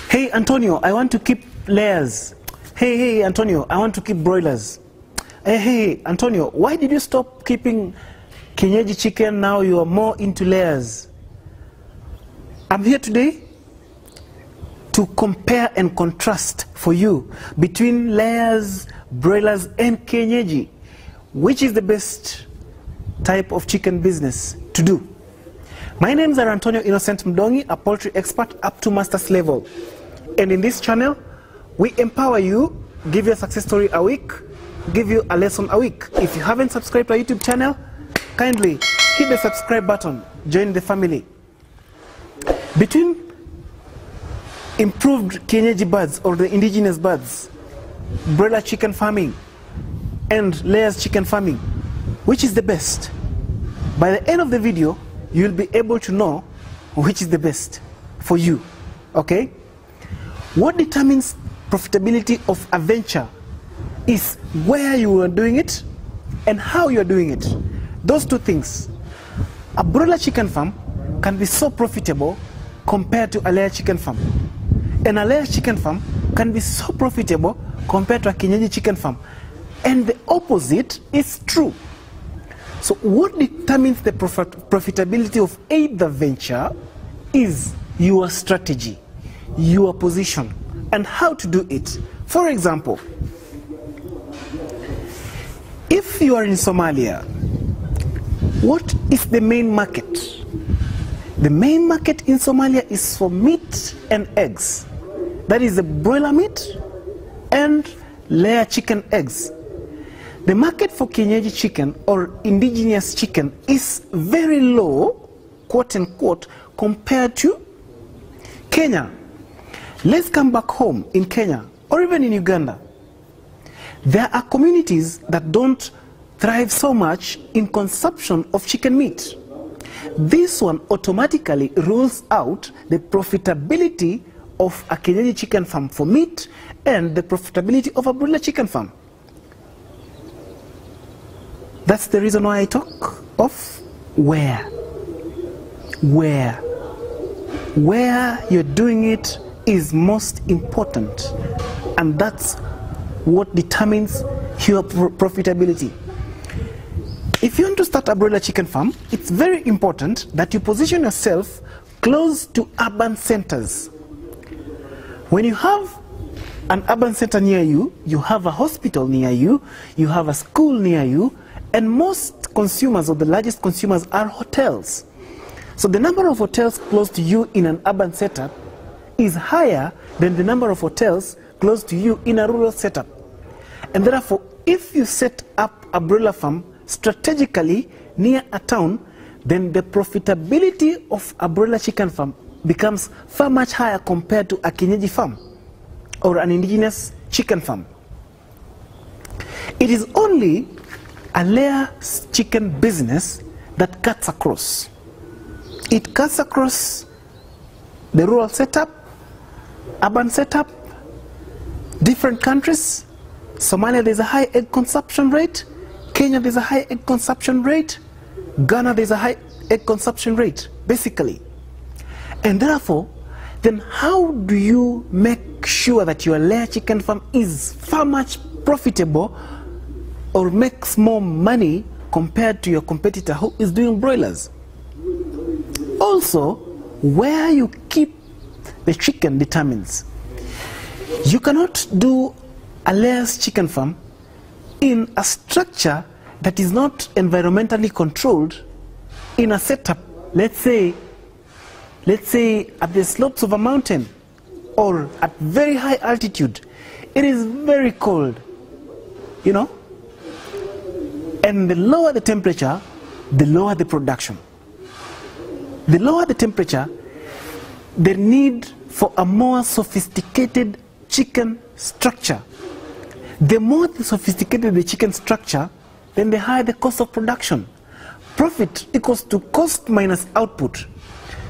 Hey Antonio, I want to keep layers. Hey Antonio, I want to keep broilers. Hey Antonio, why did you stop keeping Kienyeji chicken? Now you are more into layers. I'm here today to compare and contrast for you between layers, broilers and Kienyeji. Which is the best type of chicken business to do? My name is Antonio Innocent Mdongi, a poultry expert up to master's level. And in this channel, we empower you, give you a success story a week, give you a lesson a week. If you haven't subscribed to our YouTube channel, kindly hit the subscribe button, join the family. Between improved Kienyeji birds or the indigenous birds, broiler chicken farming and layers chicken farming, which is the best? By the end of the video, you'll be able to know which is the best for you, okay? What determines profitability of a venture is where you are doing it and how you are doing it. Those two things. A broiler chicken farm can be so profitable compared to a layer chicken farm. And a layer chicken farm can be so profitable compared to a Kienyeji chicken farm. And the opposite is true. So what determines the profitability of either venture is your strategy, your position, and how to do it. For example, if you are in Somalia, what is the main market? The main market in Somalia is for meat and eggs. That is the broiler meat and layer chicken eggs. The market for Kienyeji chicken or indigenous chicken is very low, quote unquote, compared to Kenya. Let's come back home in Kenya or even in Uganda. There are communities that don't thrive so much in consumption of chicken meat. This one automatically rules out the profitability of a Kienyeji chicken farm for meat and the profitability of a broiler chicken farm. That's the reason why I talk of where you're doing it is most important, and that's what determines your profitability. If you want to start a broiler chicken farm, it's very important that you position yourself close to urban centers. When you have an urban center near you, you have a hospital near you, you have a school near you, and most consumers, or the largest consumers, are hotels. So the number of hotels close to you in an urban setup is higher than the number of hotels close to you in a rural setup. And therefore, if you set up a broiler farm strategically near a town, then the profitability of a broiler chicken farm becomes far much higher compared to a Kienyeji farm or an indigenous chicken farm. It is only a layer chicken business that cuts across. It cuts across the rural setup, urban setup, different countries. Somalia, there's a high egg consumption rate. Kenya, there's a high egg consumption rate. Ghana, there's a high egg consumption rate, basically. And therefore, then how do you make sure that your layer chicken farm is far much profitable or makes more money compared to your competitor who is doing broilers? Also, where you keep the chicken determines. You cannot do a layers chicken farm in a structure that is not environmentally controlled, in a setup, let's say at the slopes of a mountain or at very high altitude. It is very cold, you know, and the lower the temperature, the lower the production. The lower the temperature, the need for a more sophisticated chicken structure. The more sophisticated the chicken structure, then the higher the cost of production. Profit equals to cost minus output.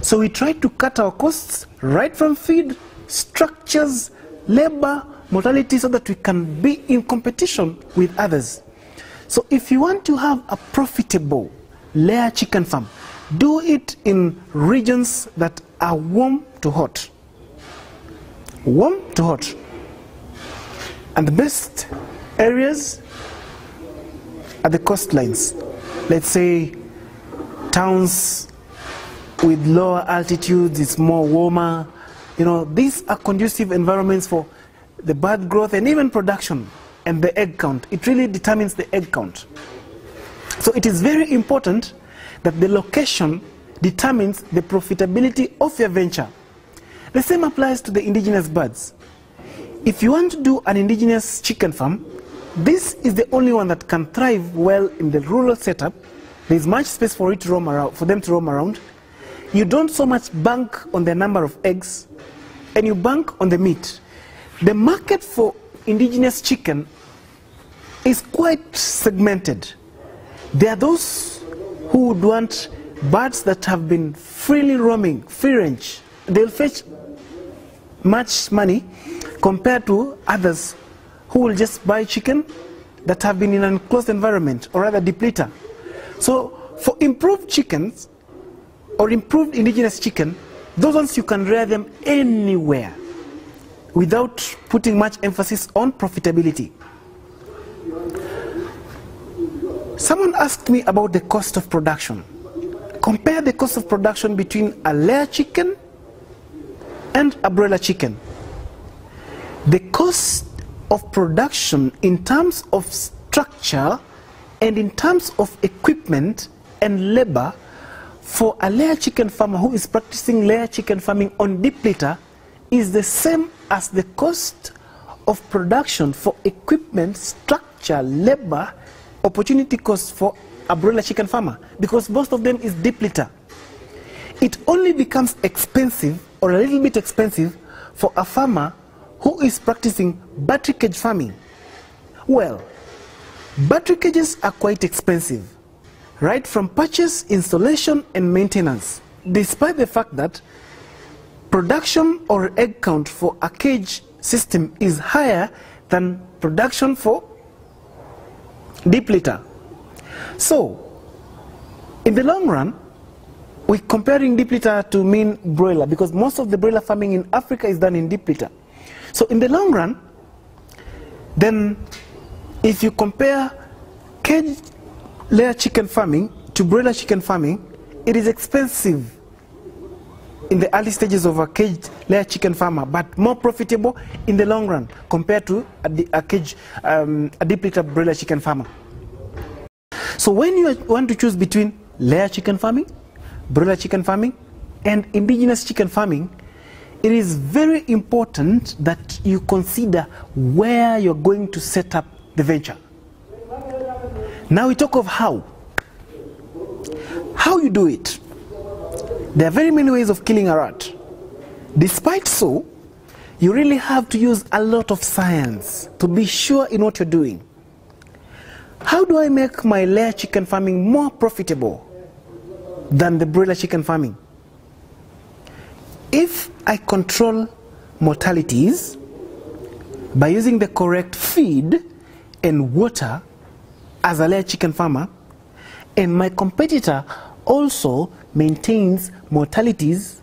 So we try to cut our costs right from feed, structures, labor, mortality, so that we can be in competition with others. So if you want to have a profitable layer chicken farm, do it in regions that are warm to hot. Warm to hot. And the best areas are the coastlines. Let's say towns with lower altitudes, it's more warmer. You know, these are conducive environments for the bird growth and even production and the egg count. It really determines the egg count. So it is very important that the location determines the profitability of your venture. The same applies to the indigenous birds. If you want to do an indigenous chicken farm, this is the only one that can thrive well in the rural setup. There is much space for it to roam around, for them to roam around. You don't so much bank on the number of eggs, and you bank on the meat. The market for indigenous chicken is quite segmented. There are those who would want birds that have been freely roaming, free range. They'll fetch much money compared to others who will just buy chicken that have been in an enclosed environment, or rather depleter. So for improved chickens or improved indigenous chicken, those ones you can rear them anywhere without putting much emphasis on profitability. Someone asked me about the cost of production. Compare the cost of production between a layer chicken and a broiler chicken. The cost of production in terms of structure and in terms of equipment and labor for a layer chicken farmer who is practicing layer chicken farming on deep litter is the same as the cost of production for equipment, structure, labor, opportunity cost for a broiler chicken farmer, because most of them is deep litter. It only becomes expensive or a little bit expensive for a farmer who is practicing battery cage farming. Well, battery cages are quite expensive, right from purchase, installation and maintenance, despite the fact that production or egg count for a cage system is higher than production for deep litter. So in the long run, we're comparing deep litter to mean broiler, because most of the broiler farming in Africa is done in deep litter. So in the long run, then if you compare cage layer chicken farming to broiler chicken farming, it is expensive in the early stages of a cage layer chicken farmer, but more profitable in the long run compared to a deep litter broiler chicken farmer. So when you want to choose between layer chicken farming, broiler chicken farming and indigenous chicken farming, it is very important that you consider where you're going to set up the venture. Now we talk of how. How you do it. There are very many ways of killing a rat. Despite so, you really have to use a lot of science to be sure in what you're doing. How do I make my layer chicken farming more profitable than the broiler chicken farming? If I control mortalities by using the correct feed and water as a layer chicken farmer, and my competitor also maintains mortalities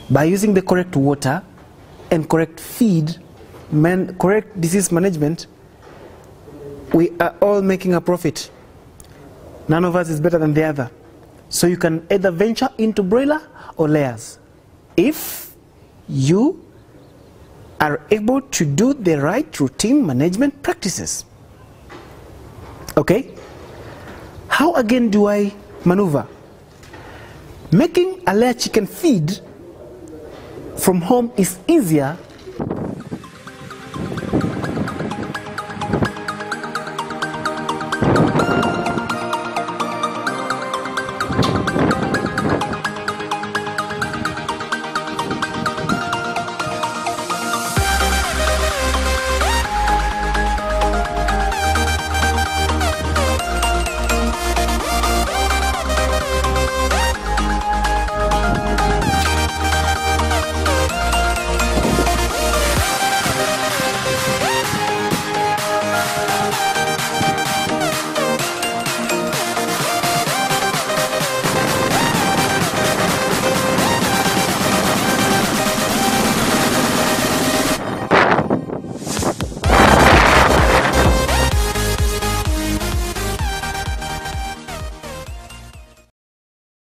by using the correct water and correct feed, correct disease management, we are all making a profit. None of us is better than the other. So you can either venture into broiler or layers if you are able to do the right routine management practices. Okay? How again do I maneuver? Making a layer chicken feed from home is easier